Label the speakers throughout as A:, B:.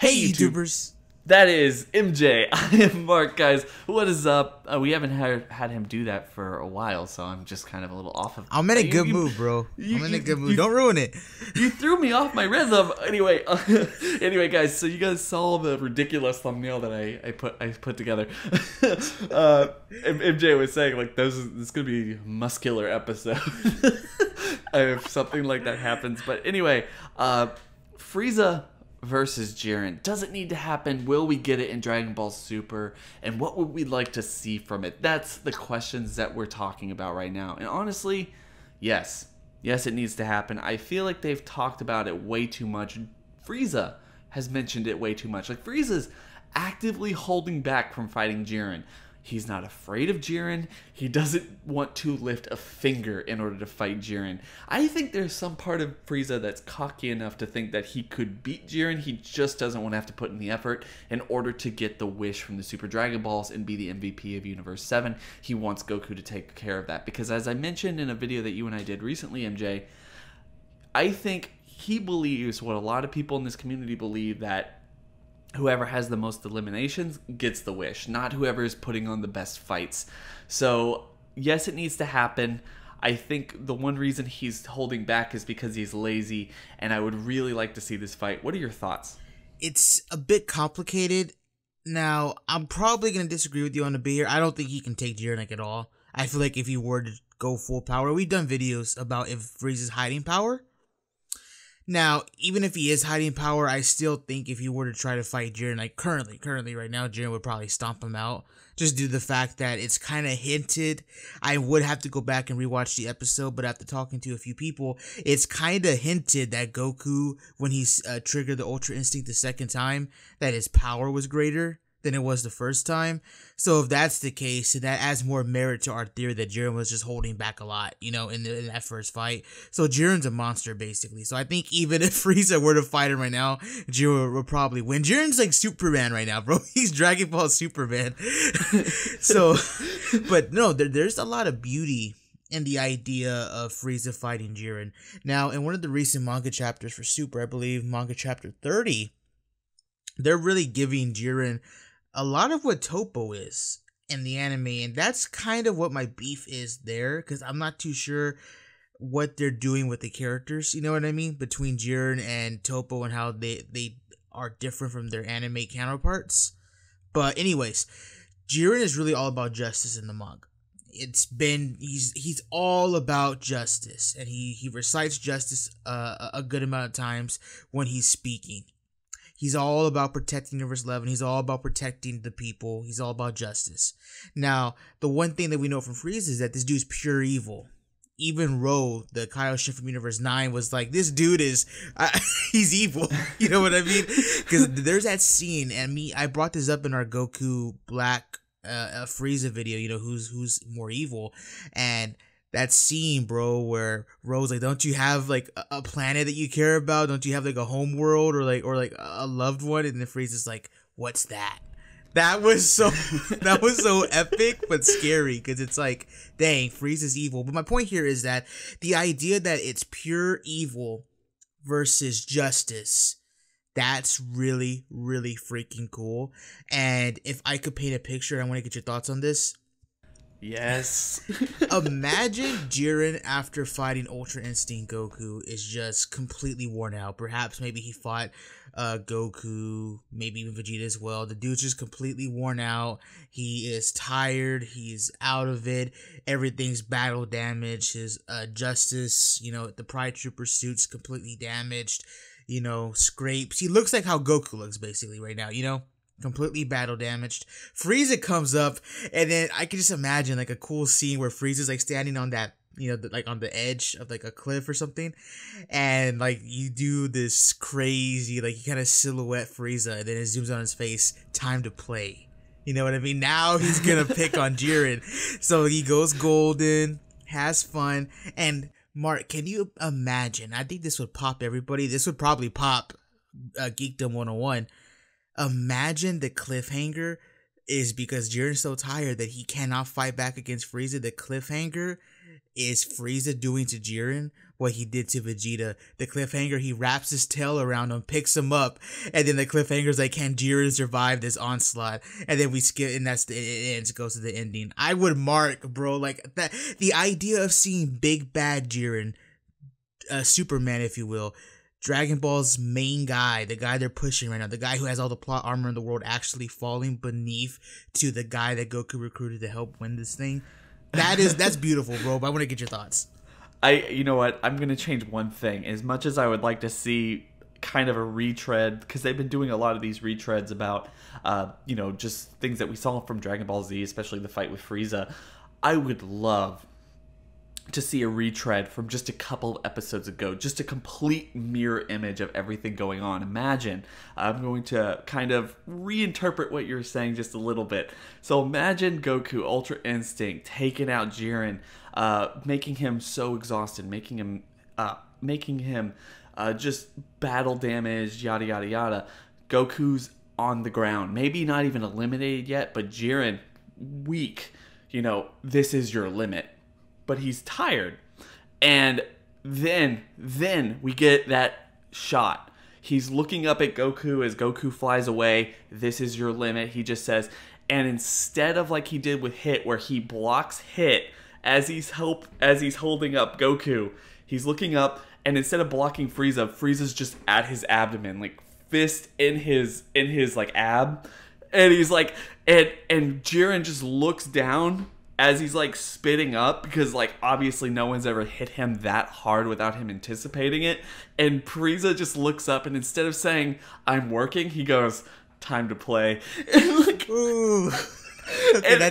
A: Hey
B: Hey
A: YouTube,
B: YouTubers.
A: that is MJ. I am Mark, guys. What is up? We haven't had him do that for a while, so I'm just kind of a little off of.
B: I'm in a good
A: you,
B: mood, bro.
A: you,
B: I'm in a
A: you,
B: good mood.
A: you,
B: Don't ruin it.
A: you threw me off my rhythm. Anyway, guys. So you guys saw the ridiculous thumbnail that I put together. MJ was saying like this is gonna be a muscular episode if something like that happens. But anyway, Frieza versus Jiren. Does it need to happen? Will we get it in Dragon Ball Super? And what would we like to see from it? That's the questions that we're talking about right now. And honestly, yes. Yes, it needs to happen. I feel like they've talked about it way too much. Frieza has mentioned it way too much. Like, Frieza's actively holding back from fighting Jiren. He's not afraid of Jiren. He doesn't want to lift a finger in order to fight Jiren. I think there's some part of Frieza that's cocky enough to think that he could beat Jiren. He just doesn't want to have to put in the effort in order to get the wish from the Super Dragon Balls and be the MVP of Universe 7. He wants Goku to take care of that. Because as I mentioned in a video that you and I did recently, MJ, I think he believes what a lot of people in this community believe, that whoever has the most eliminations gets the wish, not whoever is putting on the best fights. So, yes, it needs to happen. I think the one reason he's holding back is because he's lazy, and I would really like to see this fight. What are your thoughts?
B: It's a bit complicated. Now, I'm probably going to disagree with you on the beer. I don't think he can take Jiren like at all. I feel like if he were to go full power, we've done videos about if Frieza's hiding power. Now, even if he is hiding power, I still think if he were to try to fight Jiren, like currently right now, Jiren would probably stomp him out. Just due to the fact that it's kind of hinted. I would have to go back and rewatch the episode, but after talking to a few people, it's kind of hinted that Goku, when he triggered the Ultra Instinct the second time, that his power was greater than it was the first time. So if that's the case, that adds more merit to our theory that Jiren was just holding back a lot, you know, in that first fight. So Jiren's a monster, basically. So I think even if Frieza were to fight him right now, Jiren would probably win. Jiren's like Superman right now, bro. He's Dragon Ball Superman. So, but no, there's a lot of beauty in the idea of Frieza fighting Jiren. Now, in one of the recent manga chapters for Super, I believe manga chapter 30, they're really giving Jiren a lot of what Topo is in the anime, and that's kind of what my beef is there, because I'm not too sure what they're doing with the characters, you know what I mean, between Jiren and Topo, and how they are different from their anime counterparts. But anyways, Jiren is really all about justice in the manga. He's all about justice, and he recites justice a good amount of times when he's speaking. He's all about protecting Universe 11. He's all about protecting the people. He's all about justice. Now, the one thing that we know from Frieza is that this dude's pure evil. Even Ro, the Kaioshin from Universe 9, was like, this dude is, he's evil. You know what I mean? Because there's that scene, and I brought this up in our Goku Black Frieza video, you know, who's more evil. And that scene, bro, where Ro's like, don't you have like a planet that you care about? Don't you have like a home world or like a loved one? And then Frieza's like, what's that? That was so epic but scary, because it's like, dang, Frieza's evil. But my point here is that the idea that it's pure evil versus justice, that's really, really freaking cool. And if I could paint a picture, I want to get your thoughts on this.
A: Yes.
B: Imagine Jiren after fighting Ultra Instinct Goku is just completely worn out. Perhaps maybe he fought Goku, maybe even Vegeta as well. The dude's just completely worn out. He is tired. He's out of it. Everything's battle damaged. His justice, you know, the Pride Trooper suit's completely damaged. You know, scrapes. He looks like how Goku looks basically right now, you know? Completely battle damaged. Frieza comes up, and then I can just imagine like a cool scene where Frieza's like standing on that, you know, like on the edge of like a cliff or something, and like you do this crazy, like you kind of silhouette Frieza, and then it zooms on his face. Time to play. You know what I mean? Now he's gonna pick on Jiren, so he goes golden, has fun, and Mark, can you imagine? I think this would pop everybody. This would probably pop Geekdom 101. Imagine the cliffhanger is because Jiren's so tired that he cannot fight back against Frieza. The cliffhanger is Frieza doing to Jiren what he did to Vegeta. The cliffhanger, he wraps his tail around him, picks him up, and then the cliffhanger's like, can Jiren survive this onslaught? And then we skip, and that's it ends, goes to the ending. I would mark, bro, like that. The idea of seeing big bad Jiren, Superman, if you will, Dragon Ball's main guy, the guy they're pushing right now, the guy who has all the plot armor in the world, actually falling beneath to the guy that Goku recruited to help win this thing. That's beautiful, bro. But I want to get your thoughts.
A: You know what? I'm gonna change one thing. As much as I would like to see kind of a retread, because they've been doing a lot of these retreads about, just things that we saw from Dragon Ball Z, especially the fight with Frieza. I would love to see a retread from just a couple of episodes ago, just a complete mirror image of everything going on. Imagine, I'm going to kind of reinterpret what you're saying just a little bit. So imagine Goku, Ultra Instinct, taking out Jiren, making him so exhausted, making him just battle damaged, yada yada yada. Goku's on the ground, maybe not even eliminated yet, but Jiren, weak. This is your limit. But he's tired. And then we get that shot. He's looking up at Goku as Goku flies away. This is your limit, he just says. And instead of like he did with Hit, where he blocks Hit as he's holding up Goku, he's looking up, and instead of blocking Frieza, Frieza's just at his abdomen, like fist in his like ab. And he's like, and Jiren just looks down as he's like spitting up, because like obviously no one's ever hit him that hard without him anticipating it. And Frieza just looks up, and instead of saying I'm working, he goes, time to play. And like, ooh. Okay, and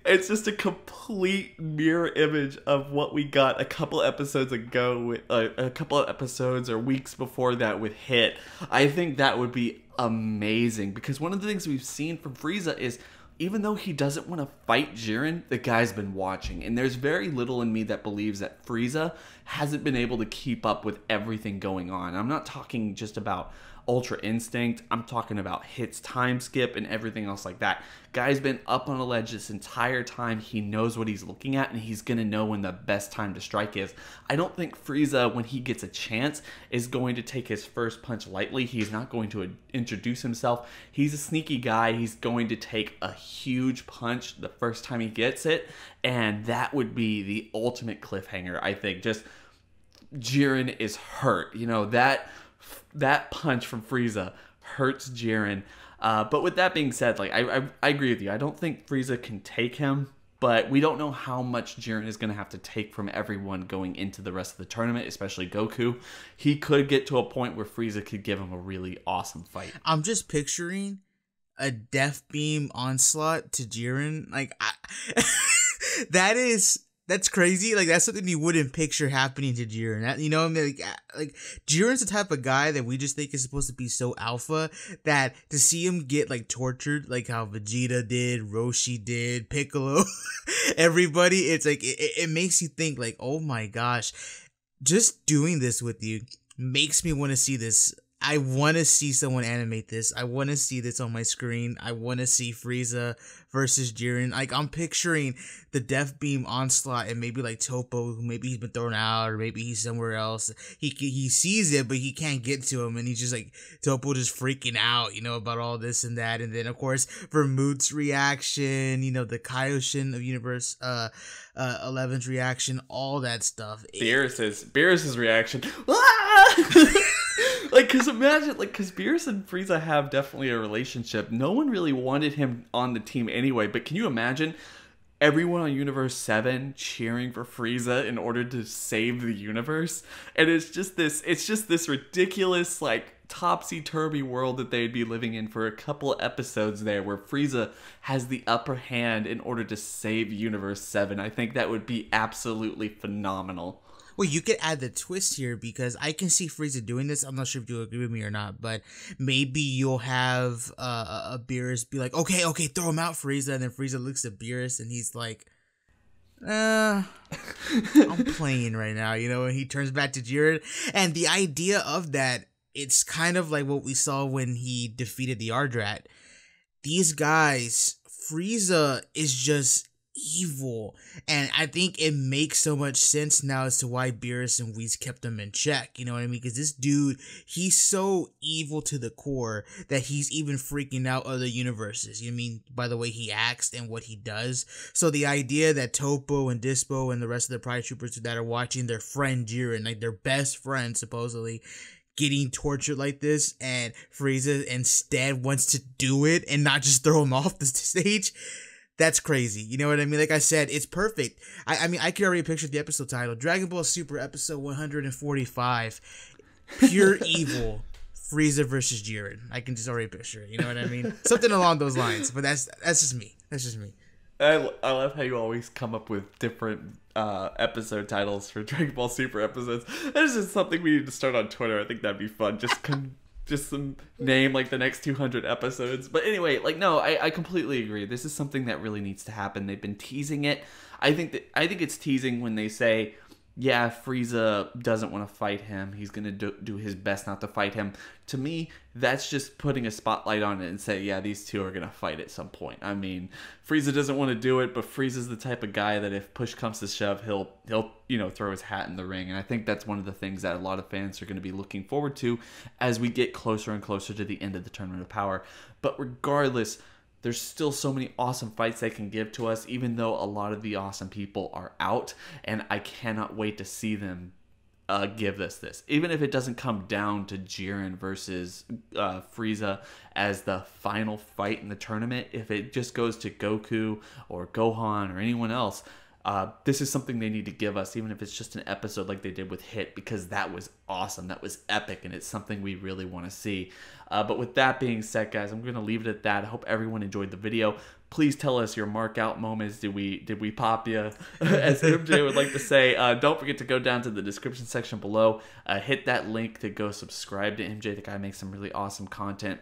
A: it's just a complete mirror image of what we got a couple episodes ago with a couple of episodes or weeks before that with Hit. I think that would be amazing, because one of the things we've seen from Frieza is, even though he doesn't want to fight Jiren, the guy's been watching. And there's very little in me that believes that Frieza hasn't been able to keep up with everything going on. I'm not talking just about Ultra Instinct. I'm talking about Hit's time skip and everything else like that. Guy's been up on a ledge this entire time. He knows what he's looking at, and he's going to know when the best time to strike is. I don't think Frieza, when he gets a chance, is going to take his first punch lightly. He's not going to introduce himself. He's a sneaky guy. He's going to take a huge punch the first time he gets it, and that would be the ultimate cliffhanger, I think. Just Jiren is hurt. That punch from Frieza hurts Jiren. But with that being said, like I agree with you. I don't think Frieza can take him, but we don't know how much Jiren is going to have to take from everyone going into the rest of the tournament, especially Goku. He could get to a point where Frieza could give him a really awesome fight.
B: I'm just picturing a death beam onslaught to Jiren. Like, that's crazy. Like, that's something you wouldn't picture happening to Jiren. I mean, like Jiren's the type of guy that we just think is supposed to be so alpha, that to see him get like tortured, like how Vegeta did, Roshi did, Piccolo, everybody, it's like it makes you think like, oh my gosh, just doing this with you makes me want to see this. I want to see someone animate this. I want to see this on my screen. I want to see Frieza versus Jiren. Like, I'm picturing the Death Beam onslaught, and maybe like Toppo, maybe he's been thrown out, or maybe he's somewhere else. He sees it, but he can't get to him, and he's just like, Toppo just freaking out, about all this and that. And then of course Vermouth's reaction, the Kaioshin of Universe 11's reaction, all that stuff.
A: Beerus's reaction. Because imagine, because Beerus and Frieza have definitely a relationship. No one really wanted him on the team anyway, but can you imagine everyone on Universe 7 cheering for Frieza in order to save the universe? And it's just this ridiculous, topsy-turvy world that they'd be living in for a couple episodes there, where Frieza has the upper hand in order to save Universe 7. I think that would be absolutely phenomenal.
B: Well, you could add the twist here, because I can see Frieza doing this. I'm not sure if you agree with me or not, but maybe you'll have a Beerus be like, okay, throw him out, Frieza. And then Frieza looks at Beerus and he's like, I'm playing right now, and he turns back to Jiren. And the idea of that, it's kind of like what we saw when he defeated the Ardrat. these guys, Frieza is just evil, and I think it makes so much sense now as to why Beerus and Whis kept him in check. You know what I mean? Because this dude, he's so evil to the core that he's even freaking out other universes. You know what I mean? By the way he acts and what he does. So the idea that Topo and Dispo and the rest of the Pride Troopers that are watching their friend Jiren, like their best friend supposedly, getting tortured like this, and Frieza instead wants to do it and not just throw him off the stage. That's crazy. You know what I mean? Like I said, it's perfect. I mean, I can already picture the episode title. Dragon Ball Super episode 145. Pure evil. Frieza versus Jiren. I can just already picture it. You know what I mean? Something along those lines. But that's just me. That's just me.
A: I love how you always come up with different episode titles for Dragon Ball Super episodes. That's just something we need to start on Twitter. I think that'd be fun. Just some name like the next 200 episodes. But anyway, like, no, I completely agree. This is something that really needs to happen. They've been teasing it. I think it's teasing when they say, yeah, Frieza doesn't want to fight him. He's going to do his best not to fight him. To me, that's just putting a spotlight on it and say, yeah, these two are going to fight at some point. I mean, Frieza doesn't want to do it, but Frieza's the type of guy that if push comes to shove, he'll throw his hat in the ring. And I think that's one of the things that a lot of fans are going to be looking forward to as we get closer and closer to the end of the Tournament of Power. But regardless, there's still so many awesome fights they can give to us, even though a lot of the awesome people are out, and I cannot wait to see them give us this. Even if it doesn't come down to Jiren versus Frieza as the final fight in the tournament, if it just goes to Goku or Gohan or anyone else, this is something they need to give us, even if it's just an episode like they did with Hit, because that was awesome. That was epic, and it's something we really want to see. But with that being said, guys, I'm going to leave it at that. I hope everyone enjoyed the video. Please tell us your mark out moments. Did we pop you, as MJ would like to say. Don't forget to go down to the description section below. Hit that link to go subscribe to MJ. The guy makes some really awesome content.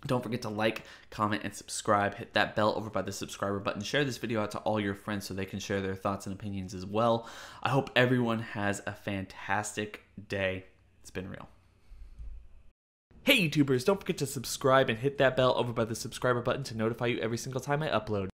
A: Don't forget to like, comment, and subscribe. Hit that bell over by the subscriber button. Share this video out to all your friends so they can share their thoughts and opinions as well. I hope everyone has a fantastic day. It's been real. Hey YouTubers, don't forget to subscribe and hit that bell over by the subscriber button to notify you every single time I upload.